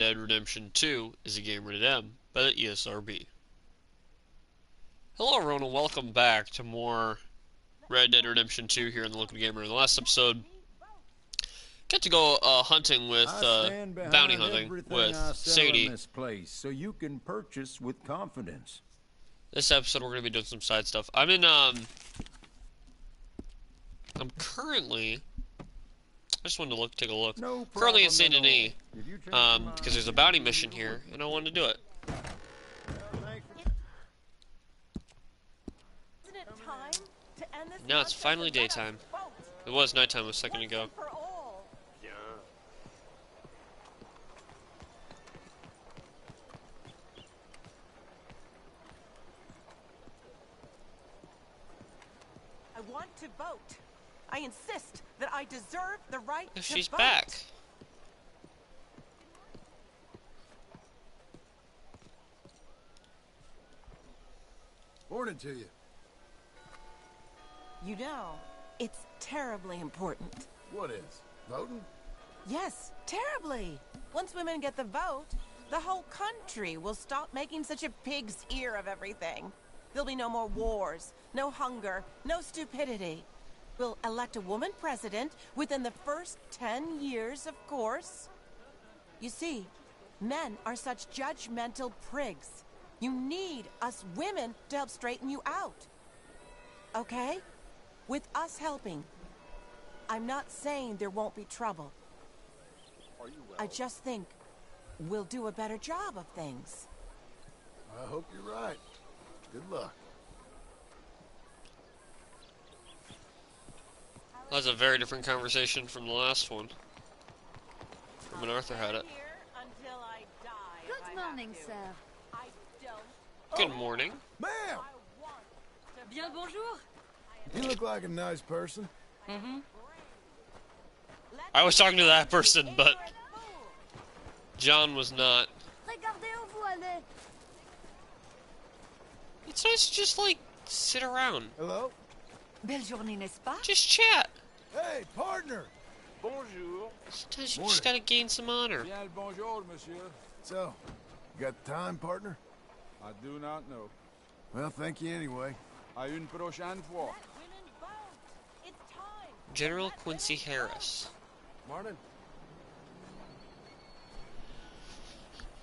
Dead Redemption 2 is a game rated M by the ESRB. Hello everyone and welcome back to more Red Dead Redemption 2 here in the Liquid Gamer. In the last episode, got to go hunting with, bounty hunting with Sadie. In this place so you can purchase with confidence. This episode we're going to be doing some side stuff. I'm currently, I just wanted to take a look. Currently in Saint Denis, because there's a bounty mission here, and I wanted to do it. Now it's finally daytime. It was nighttime a second ago. I want to vote. I insist that I deserve the right to vote. She's back. Morning to you. You know, it's terribly important. What is? Voting? Yes, terribly. Once women get the vote, the whole country will stop making such a pig's ear of everything. There'll be no more wars, no hunger, no stupidity. We'll elect a woman president within the first 10 years, of course. You see, men are such judgmental prigs. You need us women to help straighten you out. Okay? With us helping. I'm not saying there won't be trouble. I just think we'll do a better job of things. I hope you're right. Good luck. That's a very different conversation from the last one. From when Arthur had it. Good morning, sir. Good morning. Ma'am! Bien bonjour. You look like a nice person. Mm-hmm. I was talking to that person, but John was not. Regardez où vous allez. It's nice to just, like, sit around. Hello? Belle journée, n'est-ce pas? Just chat. Hey, partner! Bonjour. Sometimes you just gotta gain some honor. Bien le bonjour, monsieur. So, you got time, partner? I do not know. Well, thank you anyway. À une prochaine fois. General Quincy Harris. Morning.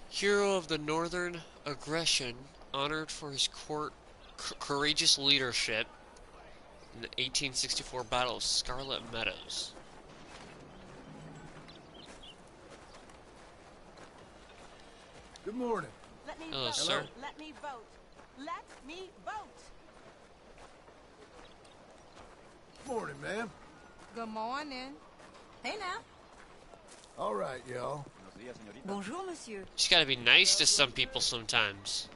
Hero of the Northern Aggression, honored for his courageous leadership in the 1864 Battle of Scarlet Meadows. Good morning. Let me Hello, vote. sir. Let me vote. Let me vote. Morning, ma'am. Good morning. Hey now. All right, y'all. Bonjour, monsieur. Just gotta be nice to some people sometimes.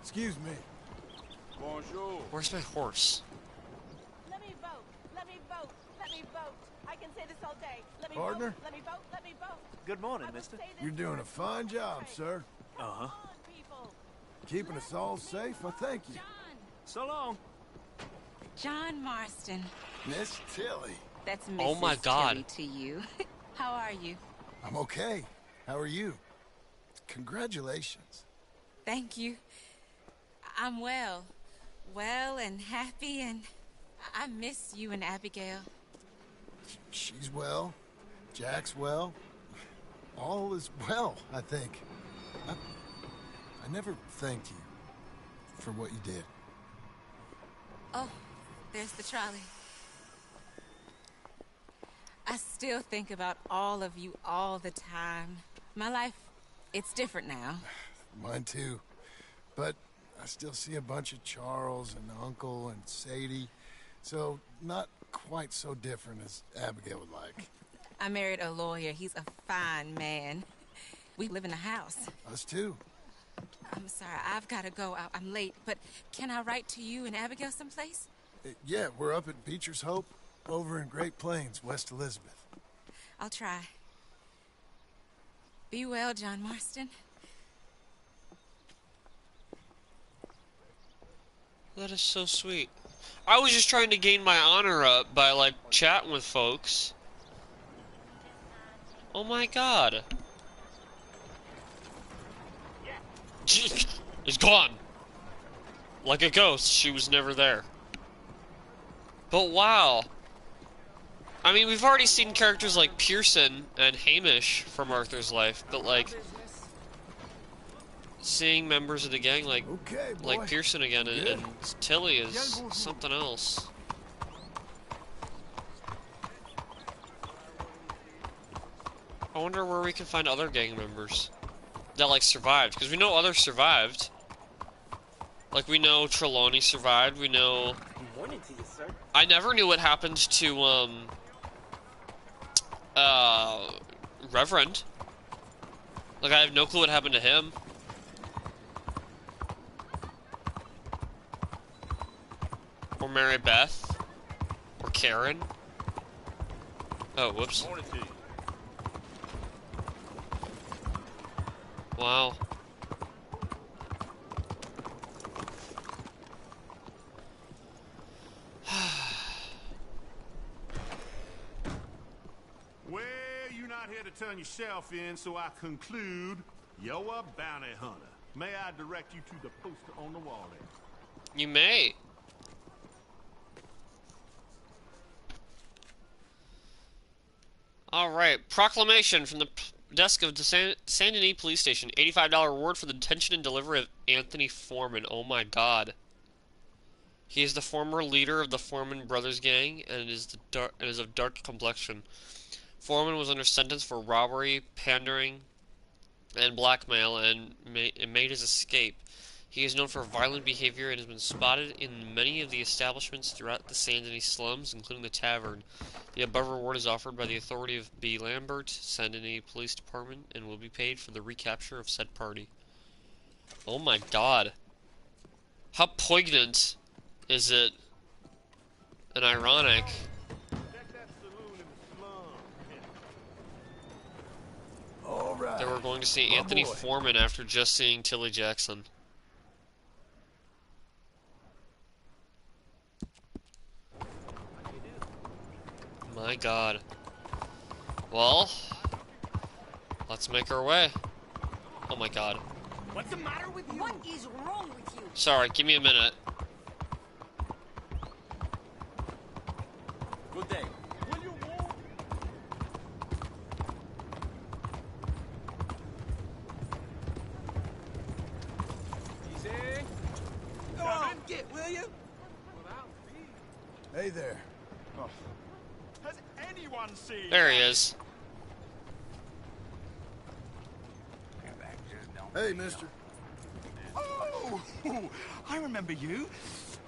Excuse me. Bonjour. Where's my horse? Let me vote. Let me vote. Let me vote. I can say this all day. Let me Partner? vote. Let me vote. Let me vote. Good morning, I will mister. say this You're doing a every fine single job, day. sir. Uh-huh. Come on, people. Keeping us all safe, I thank you. So long. John Marston. Miss Tilly. That's Mrs. Oh my God. Tilly to you. How are you? I'm okay. How are you? Congratulations. Thank you. I'm well. Well and happy, and I miss you and Abigail. She's well. Jack's well. All is well, I think. I never thanked you for what you did. Oh, there's the trolley. I still think about all of you all the time. My life, it's different now. Mine too. But I still see a bunch of Charles and Uncle and Sadie. So not quite so different as Abigail would like. I married a lawyer. He's a fine man. We live in a house. Us too. I'm sorry, I've got to go. I'm late, but can I write to you and Abigail someplace? Yeah, we're up at Beecher's Hope, over in Great Plains, West Elizabeth. I'll try. Be well, John Marston. That is so sweet. I was just trying to gain my honor up by, like, chatting with folks. Oh my god. It's gone. Like a ghost, she was never there. But wow. I mean, we've already seen characters like Pearson and Hamish from Arthur's life, but like seeing members of the gang like Pearson again and Tilly is something else. I wonder where we can find other gang members that like survived, because we know others survived. Like we know Trelawney survived. We know. I never knew what happened to Reverend. Like I have no clue what happened to him. Or Mary Beth. Or Karen. Oh, whoops. Wow. Well, you're not here to turn yourself in, so I conclude you're a bounty hunter. May I direct you to the poster on the wall there? You may. Alright, proclamation from the desk of the Saint Denis Police Station. $85 reward for the detention and delivery of Anthony Foreman. Oh my god. He is the former leader of the Foreman Brothers gang and is of dark complexion. Foreman was under sentence for robbery, pandering, and blackmail, and made his escape. He is known for violent behavior and has been spotted in many of the establishments throughout the Saint Denis slums, including the tavern. The above reward is offered by the authority of B. Lambert, Saint Denis Police Department, and will be paid for the recapture of said party. Oh my god. How poignant is it and ironic? All right. That we're going to see Anthony Foreman after just seeing Tilly Jackson. My god. Well, let's make our way. Oh my god. What's the matter with you? What is wrong with you? Sorry, give me a minute. Good day. Will you move? Easy. Go on, get, will you? Hey there. Oh. Has anyone seen? There he is. Hey, mister. Oh, I remember you.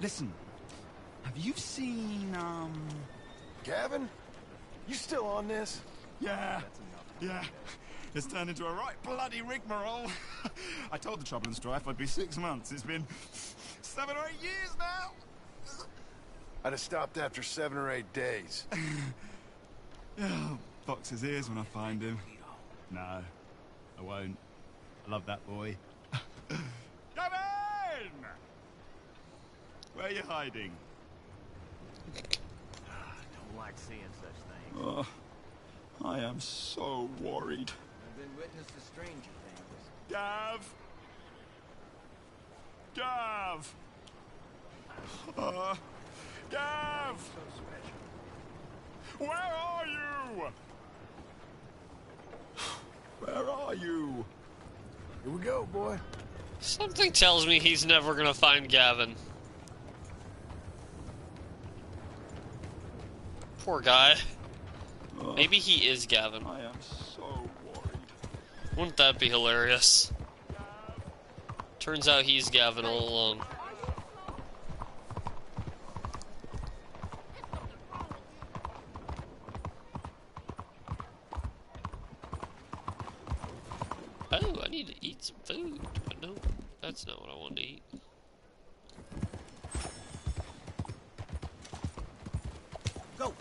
Listen, have you seen, Gavin? You still on this? Yeah. It's turned into a right bloody rigmarole. I told the Trouble and Strife I'd be 6 months. It's been 7 or 8 years now. I'd have stopped after 7 or 8 days. Oh, box his ears when I find him. No, I won't. I love that boy. Gavin! Where are you hiding? Don't like seeing such things. Oh, I am so worried. I've been witness to stranger things. Gav! Gav! Gav! Where are you? Where are you? Here we go, boy. Something tells me he's never gonna find Gavin. Poor guy. Maybe he is Gavin. I am so worried. Wouldn't that be hilarious? Turns out he's Gavin all along. Oh, I need to eat some food. But no, that's not what I wanted to eat. Go.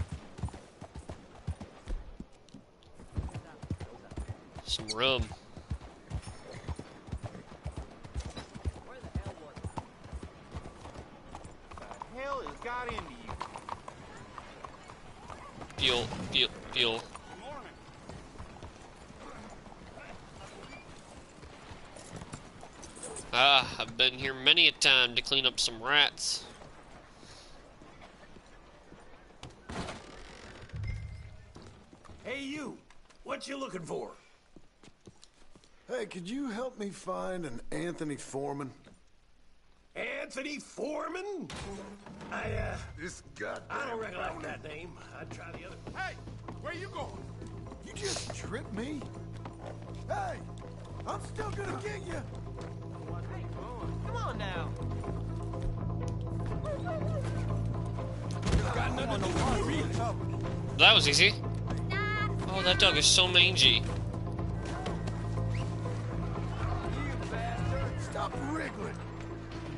Some rum. Where the hell was it? The hell is guy Fuel, fuel, fuel. Ah, I've been here many a time to clean up some rats. Hey, you. What you looking for? Hey, could you help me find an Anthony Foreman? Anthony Foreman? This goddamn... I don't recollect that name. I'd try the other. Hey, where you going? You just tripped me? Hey, I'm still gonna get you. Come on now. Got nothing to do with me. That was easy. Oh, that dog is so mangy. Stop wriggling.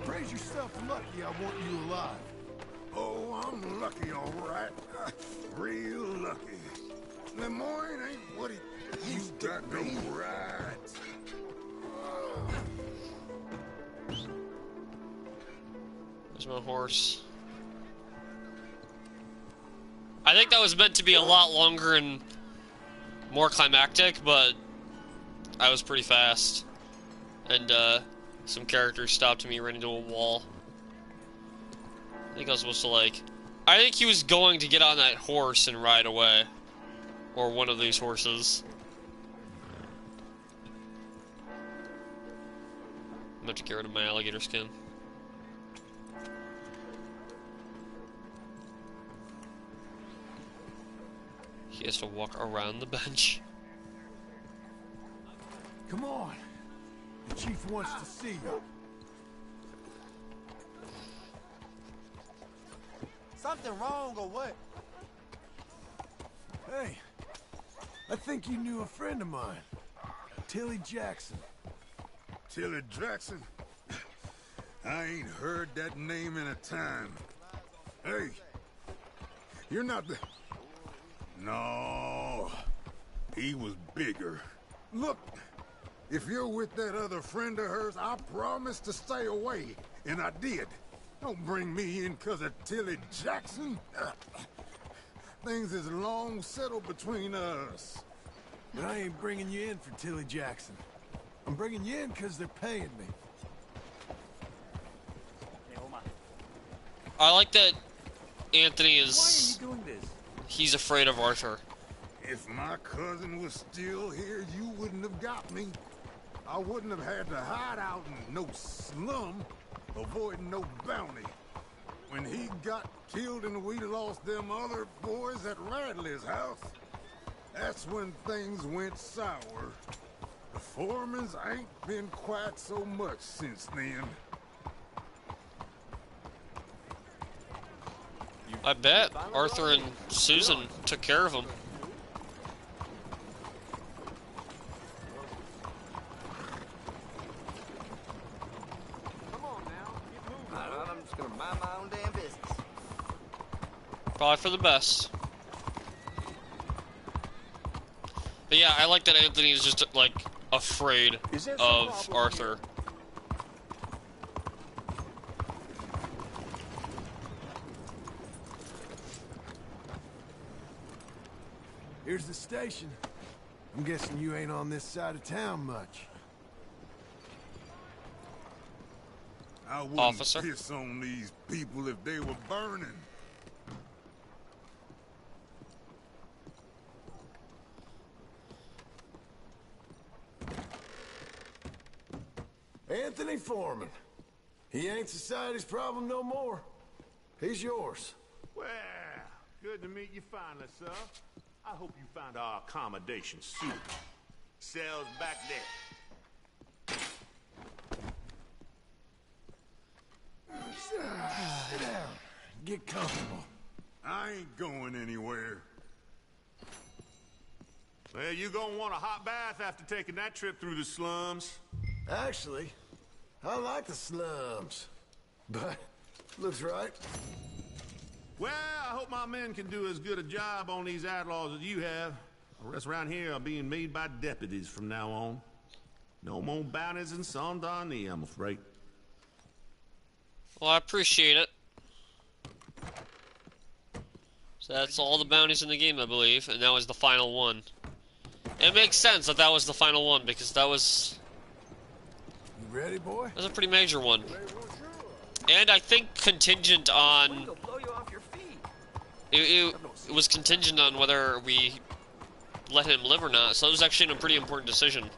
Praise yourself lucky I want you alive. Oh, I'm lucky, all right. Real lucky. Lemoyne ain't what he used to be. Right. There's my horse. I think that was meant to be a lot longer and more climactic, but I was pretty fast. And, some characters stopped me, ran into a wall. I think I was supposed to, like... I think he was going to get on that horse and ride away. Or one of these horses. I'm about to get rid of my alligator skin. He has to walk around the bench. Come on. The chief wants to see you. Something wrong or what? Hey, I think you knew a friend of mine. Tilly Jackson. Tilly Jackson? I ain't heard that name in a time. Hey, you're not the... No, he was bigger. Look, if you're with that other friend of hers, I promised to stay away, and I did. Don't bring me in because of Tilly Jackson. Things is long settled between us. But I ain't bringing you in for Tilly Jackson. I'm bringing you in because they're paying me. I like that Anthony is... Why are you doing this? He's afraid of Arthur. If my cousin was still here, you wouldn't have got me. I wouldn't have had to hide out in no slum, avoiding no bounty. When he got killed and we lost them other boys at Radley's house, that's when things went sour. The Foremans ain't been quite so much since then. I bet Arthur and Susan took care of him. Come on now. Get moving. I'm just gonna mind my own damn business. Probably for the best. But yeah, I like that Anthony is just, like, afraid of Arthur. Here's the station. I'm guessing you ain't on this side of town much. I wouldn't Officer. piss on these people if they were burning. Anthony Foreman. He ain't society's problem no more. He's yours. Well, good to meet you finally, sir. I hope you found our accommodation soon. Cell's back there. Sit down. Get comfortable. I ain't going anywhere. Well, you gonna want a hot bath after taking that trip through the slums. Actually, I like the slums. But, looks right. Well, I hope my men can do as good a job on these outlaws as you have. The rest around here are being made by deputies from now on. No more bounties in Saint-Denis, I'm afraid. Well, I appreciate it. So that's all the bounties in the game, I believe, and that was the final one. It makes sense that that was the final one, because that was... You ready, boy? That was a pretty major one. And I think contingent on... It was contingent on whether we let him live or not, so it was actually a pretty important decision.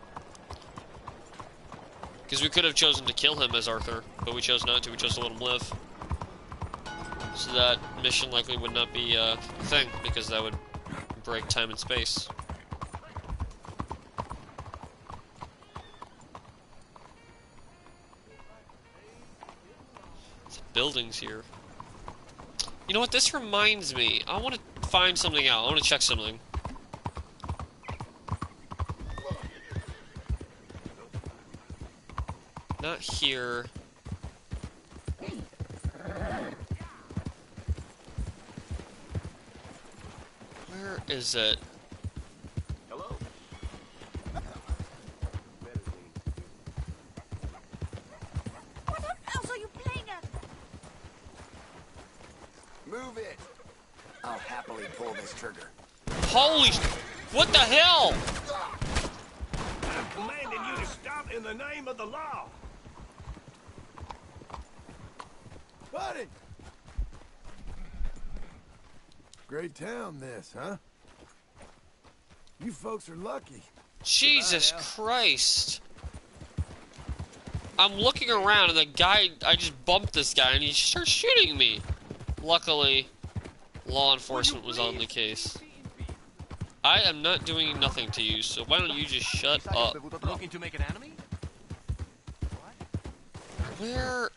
Because we could have chosen to kill him as Arthur, but we chose not to, we chose to let him live. So that mission likely would not be a thing, because that would break time and space. There's buildings here. You know what, this reminds me. I want to find something out. I want to check something. Not here. Where is it? Hello? What else are you playing at? Move it. I'll happily pull this trigger. Holy... What the hell? I'm commanding you to stop in the name of the law. Buddy! Great town, this, huh? You folks are lucky. Jesus Christ. I'm looking around and the guy, I just bumped this guy and he starts shooting me. Luckily, law enforcement was on the case. I am not doing nothing to you, so why don't you just shut up? Looking to make an enemy? Where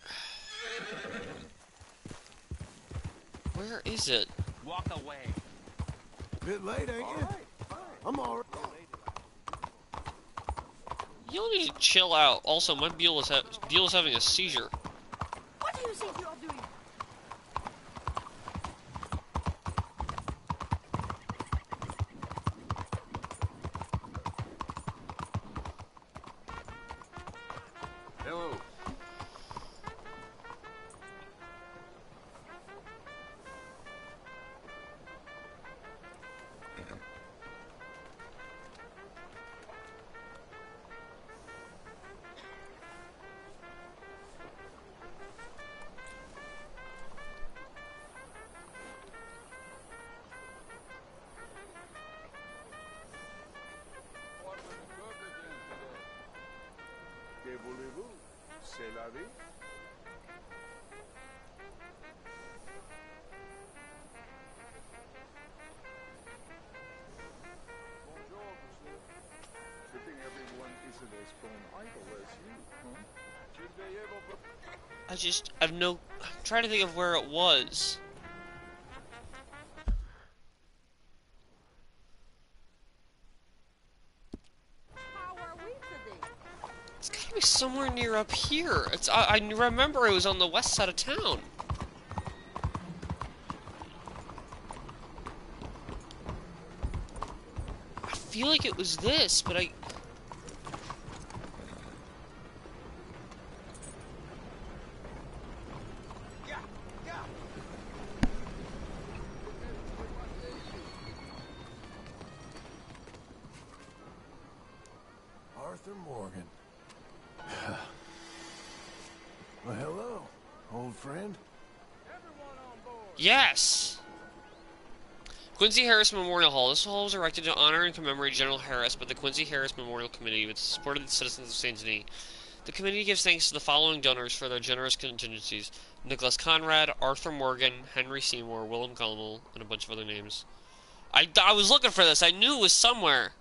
is it? Walk away. Bit late, ain't you? I'm alright. You'll need to chill out. Also, my Beal is having a seizure. What do you think you're doing? Hello. Que voulez-vous? C'est la vie. Bonjour, monsieur. Fitting everyone isn't as born idle as you, huh? Surveillez vos... I'm trying to think of where it was. How are we today? It's gotta be somewhere near up here. I remember it was on the west side of town. I feel like it was this, but I... Arthur Morgan. Well, hello, old friend. Yes! Quincy Harris Memorial Hall. This hall was erected to honor and commemorate General Harris by the Quincy Harris Memorial Committee with the support of the citizens of St. Denis. The committee gives thanks to the following donors for their generous contingencies: Nicholas Conrad, Arthur Morgan, Henry Seymour, Willem Colonel, and a bunch of other names. I was looking for this. I knew it was somewhere.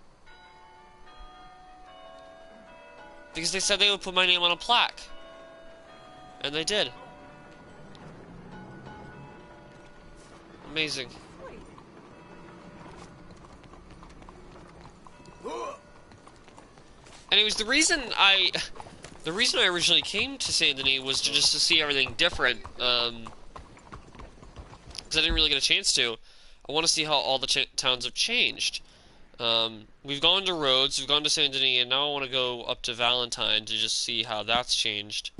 Because they said they would put my name on a plaque. And they did. Amazing. Anyways, the reason I originally came to Saint Denis was just to see everything different, because I didn't really get a chance to. I want to see how all the towns have changed. We've gone to Rhodes, we've gone to Saint Denis, and now I want to go up to Valentine to just see how that's changed.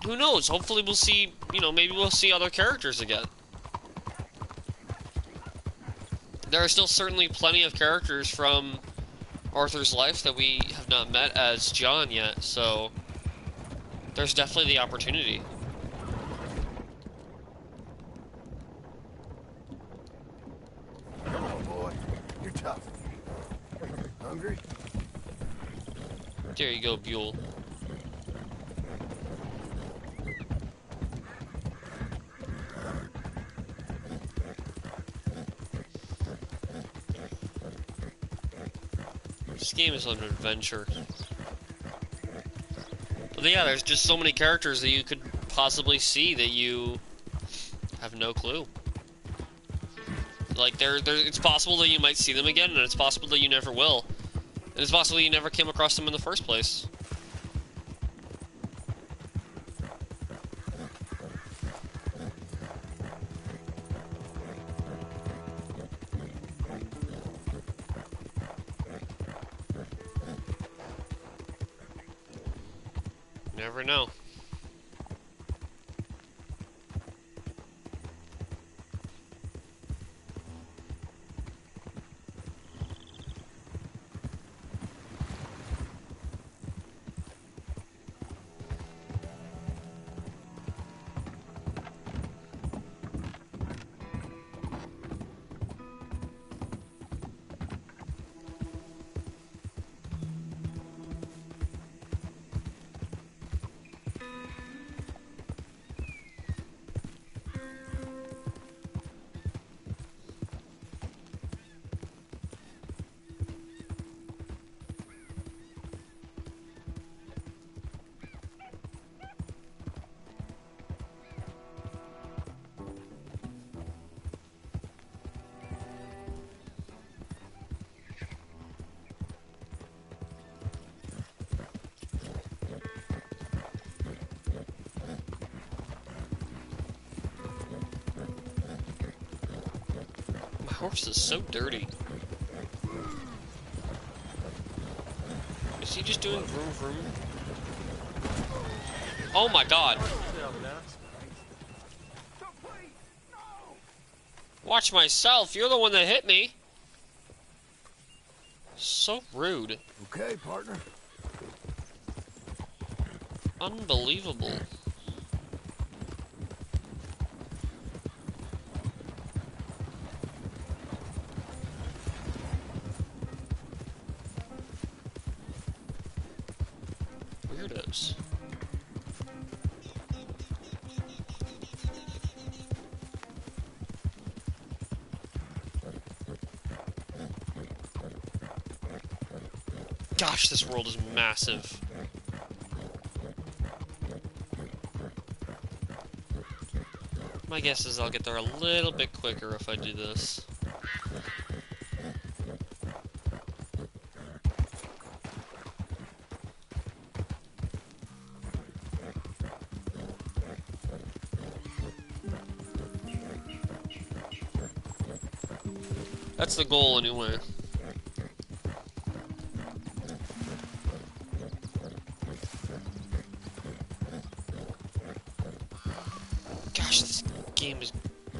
who knows? Hopefully we'll see, you know, maybe we'll see other characters again. There are still certainly plenty of characters from Arthur's life that we have not met as John yet, so there's definitely the opportunity. Come on, boy. You're tough. Hungry? There you go, Buell. This game is an adventure. But yeah, there's just so many characters that you could possibly see that you have no clue. Like, it's possible that you might see them again, and it's possible that you never will. And it's possible you never came across them in the first place. Never know. My horse is so dirty. Is he just doing vroom vroom? Oh my god! Watch myself, you're the one that hit me! So rude. Okay, partner. Unbelievable. Weirdos. Gosh, this world is massive. My guess is I'll get there a little bit quicker if I do this. That's the goal anyway. Gosh, this game is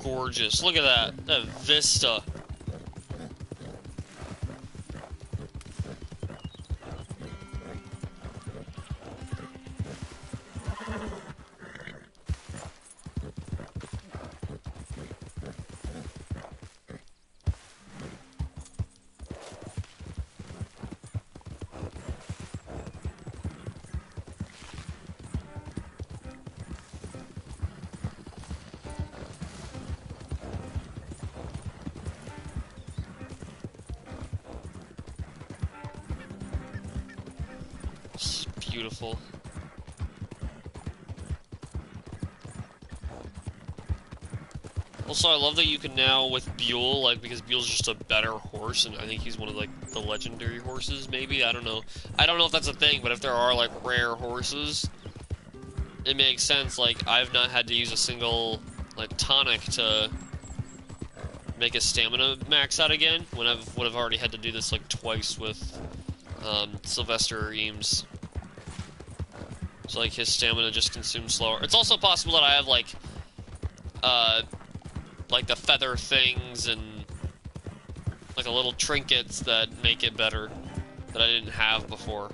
gorgeous. Look at that. That vista. It's beautiful. Also, I love that you can now, with Buell, like, because Buell's just a better horse, and I think he's one of, like, the legendary horses, maybe? I don't know. I don't know if that's a thing, but if there are, like, rare horses, it makes sense. Like, I've not had to use a single, like, tonic to make his stamina max out again, when I would have already had to do this, like, twice with Sylvester Eames. So, like, his stamina just consumes slower. It's also possible that I have, like the feather things and, like, a little trinkets that make it better that I didn't have before.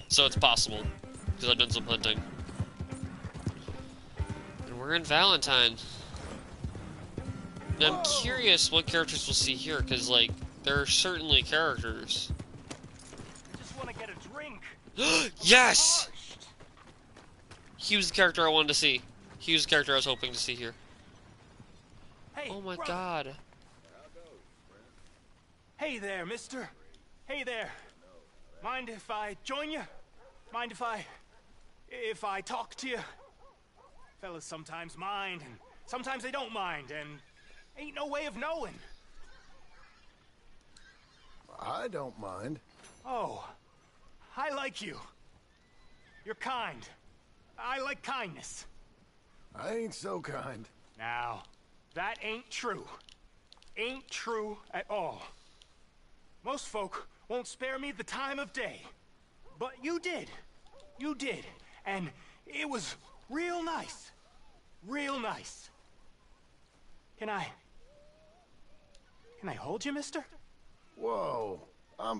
So it's possible, because I've done some hunting. And we're in Valentine. And I'm curious what characters we'll see here, because, like, there are certainly characters. I just want to get a drink. Yes! He was the character I wanted to see. He was the character I was hoping to see here. Hey, Oh my brother. god. Hey there, mister. Hey there. Mind if I join you? Mind if I talk to you? Fellas sometimes mind, and sometimes they don't mind, and ain't no way of knowing. I don't mind. Oh, I like you. You're kind. I like kindness. I ain't so kind. Now, that ain't true. Ain't true at all. Most folk won't spare me the time of day. But you did. You did. And it was real nice. Real nice. Can I hold you, mister? Whoa. I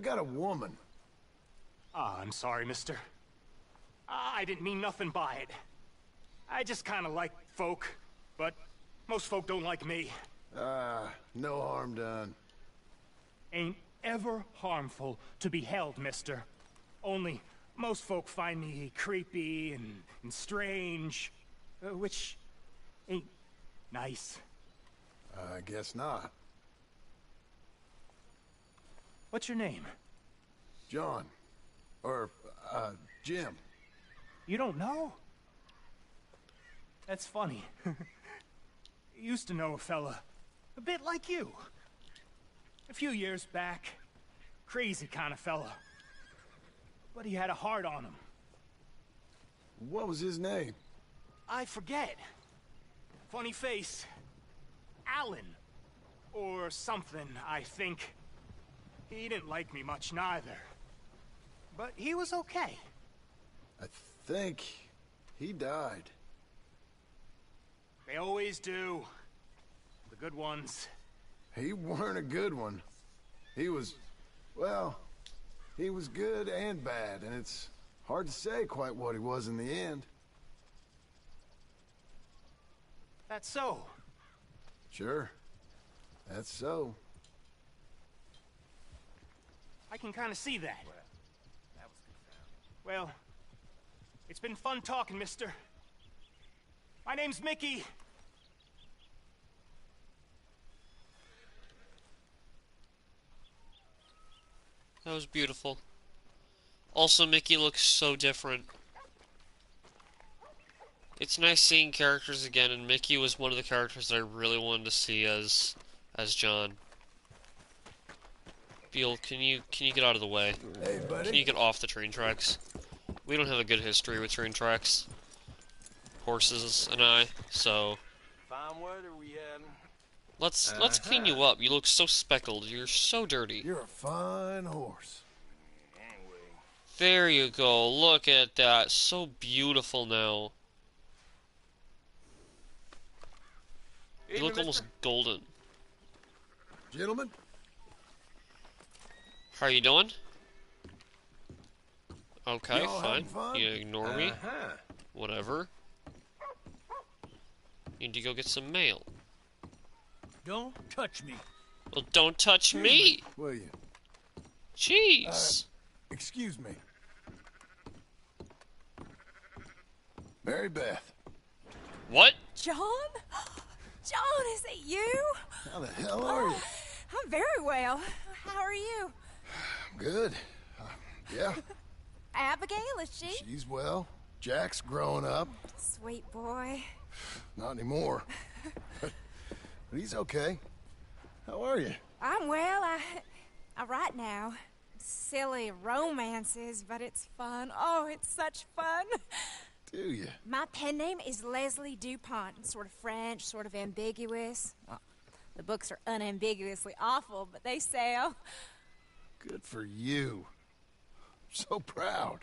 got a woman. Ah, I'm sorry, mister. I didn't mean nothing by it. I just kind of like folk, but most folk don't like me. No harm done. Ain't ever harmful to be held, mister. Only most folk find me creepy and strange, which ain't nice. I guess not. What's your name? John. Or, Jim. You don't know? That's funny. Used to know a fella a bit like you. A few years back. Crazy kind of fella. But he had a heart on him. What was his name? I forget. Funny face. Alan. Or something, I think. He didn't like me much neither. But he was okay. I think he died. They always do. The good ones. He weren't a good one. He was, well, he was good and bad, and it's hard to say quite what he was in the end. That's so. Sure. That's so. I can kind of see that. Well, it's been fun talking, mister. My name's Mickey. That was beautiful. Also, Mickey looks so different. It's nice seeing characters again, and Mickey was one of the characters that I really wanted to see as John. Beal, can you get out of the way? Hey, buddy. Can you get off the train tracks? We don't have a good history with train tracks. Horses and I, so Fine weather we having. let's clean you up. You look so speckled. You're so dirty. You're a fine horse. There you go. Look at that. So beautiful now. You look almost golden. Gentlemen? How are you doing? Okay, Y'all fine. having fun? You ignore me. Whatever. Need to go get some mail. Don't touch me. Well, don't touch me! Will you? Jeez! Excuse me. Mary Beth. What? John? John, is it you? How the hell are you? I'm very well. How are you? Good. Yeah, Abigail, is she? she's well. Jack's growing up. Sweet boy. Not anymore. But he's okay. How are you? I'm well. I write now. Silly romances, but it's fun. Oh, it's such fun. Do you? My pen name is Leslie DuPont. It's sort of French, sort of ambiguous. Well, the books are unambiguously awful, but they sell. Good for you. so proud.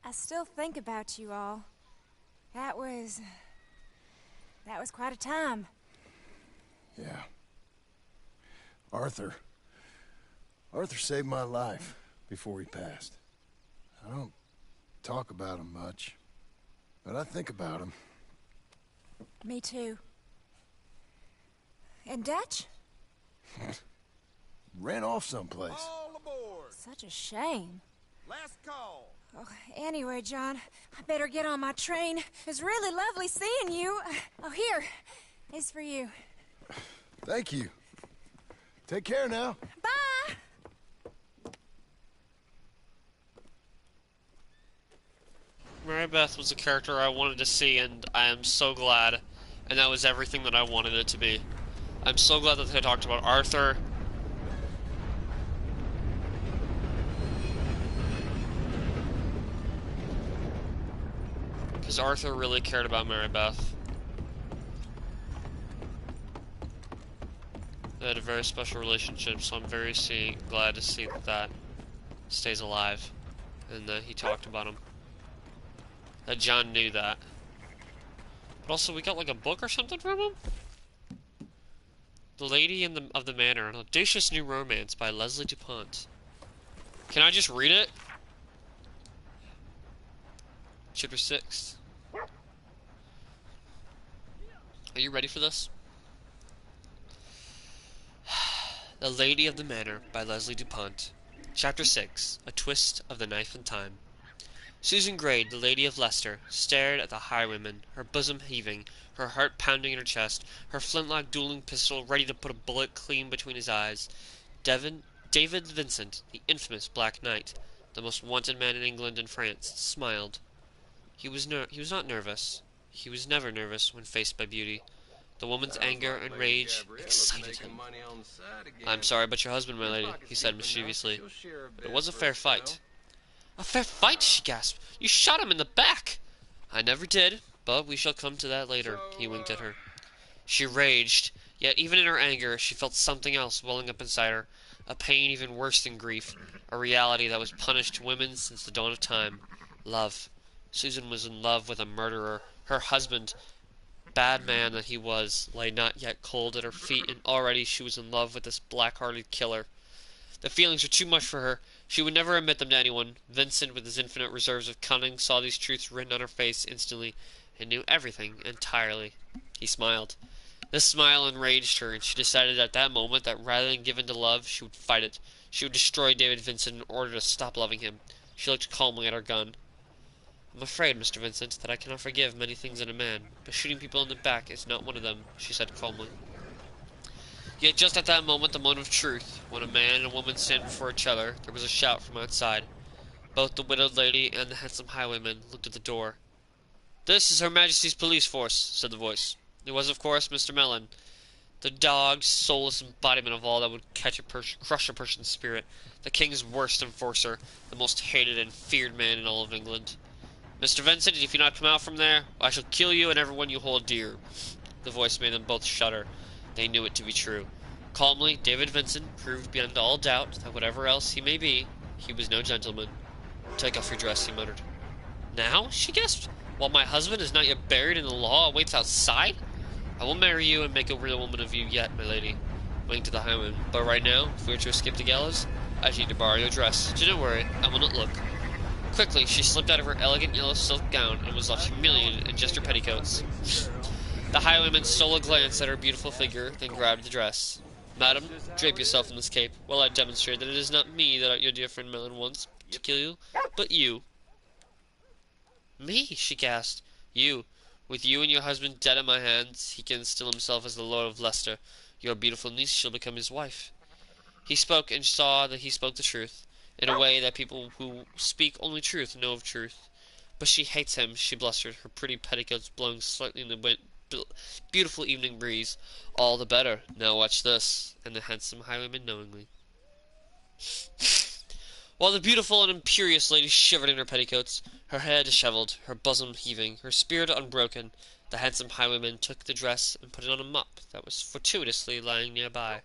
I still think about you all. That was quite a time. Yeah. Arthur saved my life before he passed. I don't talk about him much, but I think about him. Me too. And Dutch? Ran off someplace. All aboard! Such a shame. Last call. Oh, anyway, John, I better get on my train. It was really lovely seeing you. Oh, here. It's for you. Thank you. Take care now. Bye! Mary Beth was a character I wanted to see, and I am so glad. And that was everything that I wanted it to be. I'm so glad that they talked about Arthur. Because Arthur really cared about Mary Beth. They had a very special relationship, so I'm very glad to see that that stays alive. And that he talked about him. That John knew that. But also, we got like a book or something from him? The Lady of the Manor, an audacious new romance by Leslie DuPont. Can I just read it? Chapter 6. Are you ready for this? The Lady of the Manor by Leslie DuPont. Chapter 6. A Twist of the Knife and Time. Susan Grade, the Lady of Leicester, stared at the highwayman, her bosom heaving, her heart pounding in her chest, her flintlock dueling pistol ready to put a bullet clean between his eyes. David Vincent, the infamous Black Knight, the most wanted man in England and France, smiled. He was not nervous. He was never nervous when faced by beauty. The woman's anger and rage excited him. "I'm sorry about your husband, my lady," he said mischievously. "It was a fair fight." "A fair fight?" she gasped. "You shot him in the back!" "I never did, but we shall come to that later," he winked at her. She raged, yet even in her anger, she felt something else welling up inside her, a pain even worse than grief, a reality that was punished to women since the dawn of time. Love. Susan was in love with a murderer. Her husband, bad man that he was, lay not yet cold at her feet, and already she was in love with this black-hearted killer. The feelings were too much for her. She would never admit them to anyone. Vincent, with his infinite reserves of cunning, saw these truths written on her face instantly, and knew everything entirely. He smiled. This smile enraged her, and she decided at that moment that rather than give in to love, she would fight it. She would destroy David Vincent in order to stop loving him. She looked calmly at her gun. "I'm afraid, Mr. Vincent, that I cannot forgive many things in a man, but shooting people in the back is not one of them," she said calmly. Yet just at that moment, the moment of truth, when a man and a woman stand before each other, there was a shout from outside. Both the widowed lady and the handsome highwayman looked at the door. "This is Her Majesty's police force," said the voice. It was, of course, Mr. Mellon, the dogged, soulless embodiment of all that would crush a person's spirit, the king's worst enforcer, the most hated and feared man in all of England. "Mr. Vincent, if you not come out from there, I shall kill you and everyone you hold dear." The voice made them both shudder. They knew it to be true. Calmly, David Vincent proved beyond all doubt that whatever else he may be, he was no gentleman. "Take off your dress," he muttered. "Now?" she gasped. "While my husband is not yet buried and the law awaits outside? I will marry you and make a real woman of you yet, my lady," winked to the highwayman. "But right now, if we are to escape the gallows, I need to borrow your dress. Do not worry, I will not look." Quickly, she slipped out of her elegant yellow silk gown and was left humiliated in just her petticoats. The highwayman stole a glance at her beautiful figure, then grabbed the dress. "Madam, drape yourself in this cape, while I demonstrate that it is not me that your dear friend Mellon wants to kill you, but you." "Me?" she gasped. "You. With you and your husband dead at my hands, he can instill himself as the Lord of Leicester. Your beautiful niece shall become his wife." He spoke, and saw that he spoke the truth, in a way that people who speak only truth know of truth. "But she hates him," she blustered, her pretty petticoats blowing slightly in the beautiful evening breeze. "All the better. Now watch this," and the handsome highwayman knowingly. While the beautiful and imperious lady shivered in her petticoats, her head dishevelled, her bosom heaving, her spirit unbroken, the handsome highwayman took the dress and put it on a mop that was fortuitously lying nearby.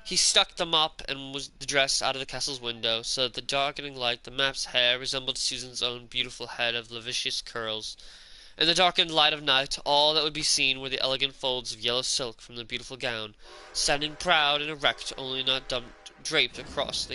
He stuck them up and was dressed out of the castle's window, so that the darkening light, the map's hair resembled Susan's own beautiful head of lavicious curls. In the darkened light of night, all that would be seen were the elegant folds of yellow silk from the beautiful gown, standing proud and erect, only not draped across the